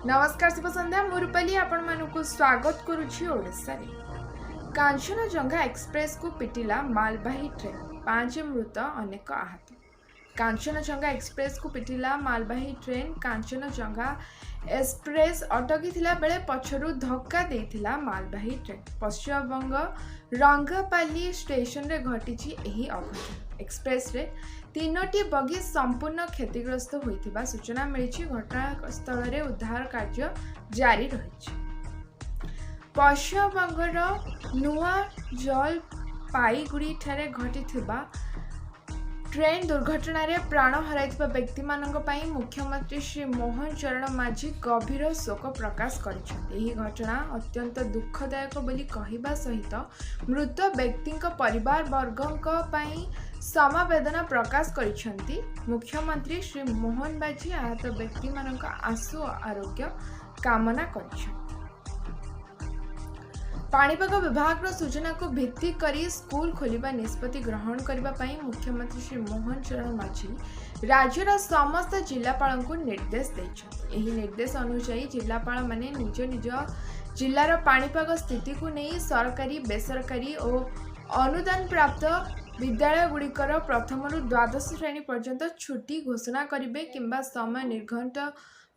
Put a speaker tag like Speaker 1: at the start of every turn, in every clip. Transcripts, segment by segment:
Speaker 1: नमस्कार शुभ संध्या मु रूपाली आपण मानकु स्वागत करुछि ओडिसा रे। कांचनजंगा एक्सप्रेस को पिटिला मालवाही ट्रेन 5 मृत अनेक आहत। कांचनजंगा एक्सप्रेस को पिटिला मालवाही ट्रेन कांचनजंगा एक्सप्रेस अटकी थिला बेले पछरु धक्का देथिला मालवाही ट्रेन। पश्चिमबंग रंगापाली स्टेशन रे घटिछि एही अघटन। एक्सप्रेस रे 3टी बगी संपूर्ण क्षतिग्रस्त होइथिबा सूचना मिली। घटनास्थल रे उद्धार कार्य जारी रही। पश्चिमबंगर नुआ जलपाईगुड़ी ठारे घटिथिबा ट्रेन दुर्घटना रे प्राण हराइथिबा व्यक्ति मानक पई मुख्यमंत्री श्री मोहन चरण माझी गभीर शोक प्रकाश करिसेंति। एही घटना अत्यंत दुखदायक बोली कहिबा सहित मृत व्यक्ति परिवार वर्गक पई समवेदना प्रकाश करिसेंति। मुख्यमंत्री श्री मोहन बाजी आहत व्यक्ति मानक आशु आरोग्य कामना करिसेंति। पाणीपाग विभाग सूचना को भित्ति करी स्कूल खोलिबा निष्पत्ति ग्रहण करबा पई मुख्यमंत्री श्री मोहन चरण माझी राज्यर समस्त जिलापाल को निर्देश दैछथि। एही निर्देश अनुसार जिलापाल माने निज निज जिलार पाणीपाग स्थिति को नहीं सरकारी बेसरकारी और अनुदान प्राप्त विद्यालय गुड़िकर प्रथम रु द्वादश श्रेणी पर्यंत छुट्टी घोषणा करिवे किंबा समय निर्घंट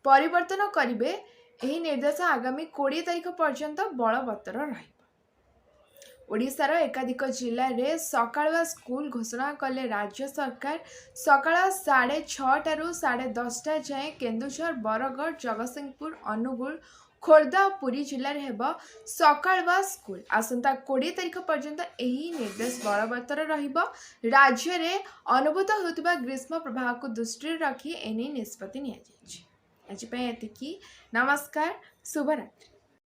Speaker 1: परिवर्तन करिवे। एही निर्देश आगामी 20 तारिख पर्यंत बलवत्तर रहिबो। ओडिशार एकाधिक जिले में सकाळुआ स्कूल घोषणा कले राज्य सरकार। सकाळ 6:30 रु 10:30 जाए केन्दुझर बरगढ़ जगतसिंहपुर अनुगुल खोर्धा और पुरी जिले में हेब सकाळुआ स्कूल। आसंता 20 तारिख पर्यंत एही निर्देश बलवत्तर रहिबो। राज्य में अनुभूत होउतिबा ग्रीष्म प्रभाव को दृष्टि रखी एने निष्पत्ति निया जायछि। आज एतिकी। नमस्कार, शुभरात्रि।